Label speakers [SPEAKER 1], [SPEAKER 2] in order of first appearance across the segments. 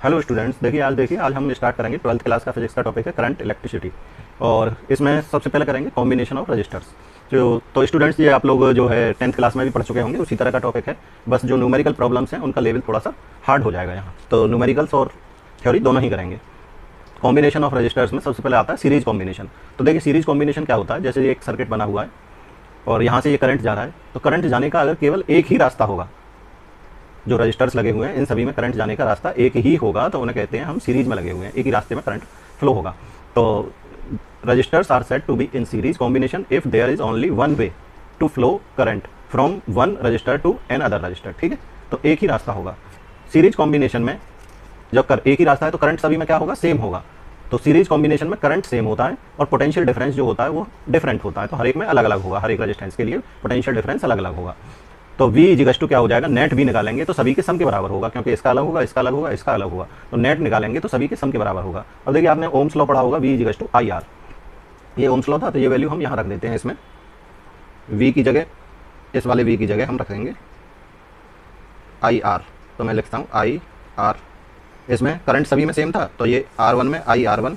[SPEAKER 1] Hello students, देखिए आज हम स्टार्ट करेंगे 12th क्लास का फिजिक्स का टॉपिक है करंट इलेक्ट्रिसिटी। और इसमें सबसे पहले करेंगे कॉम्बिनेशन ऑफ रजिस्टर्स। तो स्टूडेंट्स, ये आप लोग जो है 10th क्लास में भी पढ़ चुके होंगे, उसी तरह का टॉपिक है। बस जो न्यूमेरिकल प्रॉब्लम्स हैं उनका लेवल थोड़ा सा हार्ड हो जाएगा यहाँ। तो न्यूमेरिकल्स और थ्योरी दोनों ही करेंगे। कॉम्बिनेशन ऑफ रजिस्टर्स में सबसे पहले आता है सीरीज कॉम्बिनेशन। तो देखिए सीरीज कॉम्बिनेशन क्या होता है, जैसे एक सर्किट बना हुआ है और यहाँ से ये करंट जा रहा है, तो करंट जाने का अगर केवल एक ही रास्ता होगा, जो रजिस्टर्स लगे हुए हैं इन सभी में करंट जाने का रास्ता एक ही होगा, तो उन्हें कहते हैं हम सीरीज में लगे हुए हैं, एक ही रास्ते में करंट फ्लो होगा। तो resistors are said to be in series combination if there is only one way to flow current from one resistor to another resistor. ठीक है, तो एक ही रास्ता होगा सीरीज कॉम्बिनेशन में। जब एक ही रास्ता है तो करंट सभी में क्या होगा, सेम होगा। तो सीरीज कॉम्बिनेशन में करंट सेम होता है और पोटेंशियल डिफरेंस जो होता है वो डिफरेंट होता है। तो हर एक में अलग अलग होगा, हर एक रजिस्टेंस के लिए पोटेंशियल डिफरेंस अलग अलग होगा। तो V इजिकल्स टू क्या हो जाएगा, नेट V निकालेंगे तो सभी के सम के बराबर होगा, क्योंकि इसका अलग होगा, इसका अलग होगा, इसका अलग होगा। तो नेट निकालेंगे तो सभी के सम के बराबर होगा। अब देखिए आपने ओम्स लॉ पढ़ा होगा, V इजिकल्स टू IR। ये ओम्स लॉ था, तो ये वैल्यू हम यहाँ रख देते हैं। इसमें V की जगह, इस वाले V की जगह हम रखेंगे IR। तो मैं लिखता हूँ IR। इसमें करंट सभी में सेम था, तो ये R1 में IR1,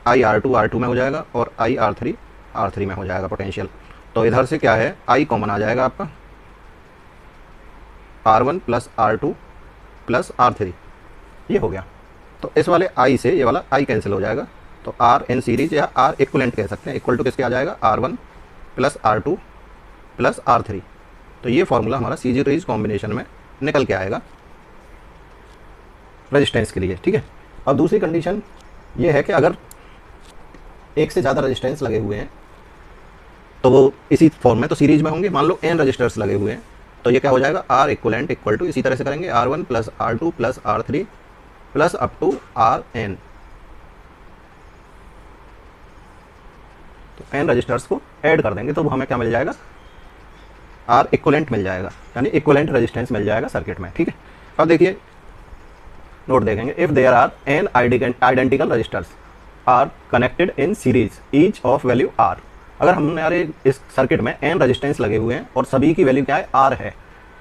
[SPEAKER 1] IR2 R2 में हो जाएगा और IR3 R3 में हो जाएगा पोटेंशियल। तो इधर से क्या है, I कॉमन आ जाएगा आपका, R1 plus R2 plus R3, ये हो गया। तो इस वाले I से ये वाला I कैंसिल हो जाएगा, तो R इन सीरीज या R इक्वलेंट कह सकते हैं। इक्वल टू किसके आ जाएगा, R1 plus R2 plus R3। तो ये फॉर्मूला हमारा सीरीज कॉम्बिनेशन में निकल के आएगा रेजिस्टेंस के लिए। ठीक है, अब दूसरी कंडीशन ये है कि अगर एक से ज़्यादा रेजिस्टेंस लगे हुए हैं तो वो इसी फॉर्म में तो सीरीज में होंगे। मान लो n रजिस्टर्स लगे हुए हैं, तो ये क्या हो जाएगा, R इक्वलेंट इक्वल टू, इसी तरह से करेंगे R1 plus R2 plus R3 plus up to Rn। तो n रजिस्टर्स को ऐड कर देंगे तो हमें क्या मिल जाएगा, R इक्वलेंट मिल जाएगा, यानी इक्वलेंट रेजिस्टेंस मिल जाएगा सर्किट में। ठीक है, अब देखिए नोट देखेंगे, if there are n identical resistors are connected in series each of value R। अगर हमने यार इस सर्किट में n रजिस्टेंस लगे हुए हैं और सभी की वैल्यू क्या है, R है,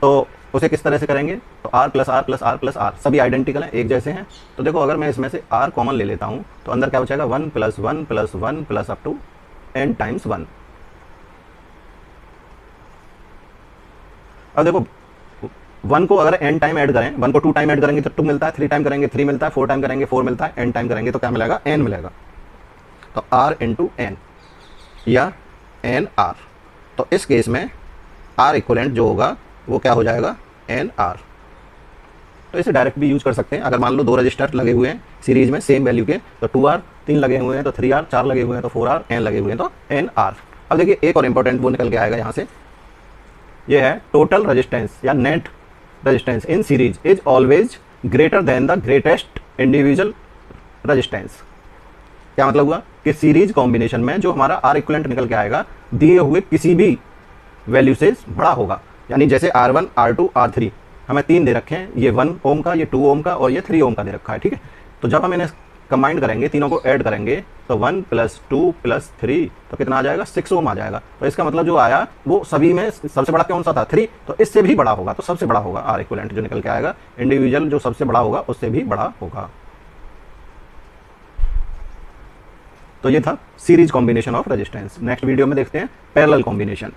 [SPEAKER 1] तो उसे किस तरह से करेंगे, तो R plus R plus R plus R, सभी आइडेंटिकल हैं, एक जैसे हैं। तो देखो अगर मैं इसमें से R कॉमन ले लेता हूँ तो अंदर क्या बचेगा, 1 plus 1 plus 1 plus up to n times 1। अब देखो 1 को अगर n टाइम ऐड करें, 1 को 2 टाइम ऐड करेंगे तो 2 मिलता है, 3 टाइम करेंगे 3 मिलता है, 4 टाइम करेंगे 4 मिलता है, n टाइम करेंगे तो क्या मिलेगा, n मिलेगा। तो R इंटू n या NR। तो इस केस में R इक्वलेंट जो होगा वो क्या हो जाएगा, NR। तो इसे डायरेक्ट भी यूज कर सकते हैं। अगर मान लो 2 रजिस्टर लगे हुए हैं सीरीज में सेम वैल्यू के, तो 2R, 3 लगे हुए हैं तो 3R, 4 लगे हुए हैं तो 4R, n लगे हुए हैं तो NR। अब देखिए एक और इंपॉर्टेंट वो निकल के आएगा यहाँ से, ये है टोटल रेजिस्टेंस या net resistance in series is always greater than the greatest individual resistance. क्या मतलब हुआ कि सीरीज कॉम्बिनेशन में जो हमारा R इक्वलेंट निकल के आएगा दिए हुए किसी भी वैल्यू से बड़ा होगा। यानी जैसे R1, R2, R3 हमें 3 दे रखे हैं, ये 1 ओम का, ये 2 ओम का और ये 3 ओम का दे रखा है। ठीक है, तो जब हम इन्हें कंबाइंड करेंगे, तीनों को ऐड करेंगे, तो 1 प्लस 2 प्लस 3 तो कितना आ जाएगा, 6 ओम आ जाएगा। तो इसका मतलब जो आया वो सभी में सबसे बड़ा कौन सा था, 3, तो इससे भी बड़ा होगा, तो सबसे बड़ा होगा R इक्वलेंट जो निकल के आएगा, इंडिविजुअल जो सबसे बड़ा होगा उससे भी बड़ा होगा। तो ये था series combination of resistance. Next video में देखते हैं पैरेलल कॉम्बिनेशन।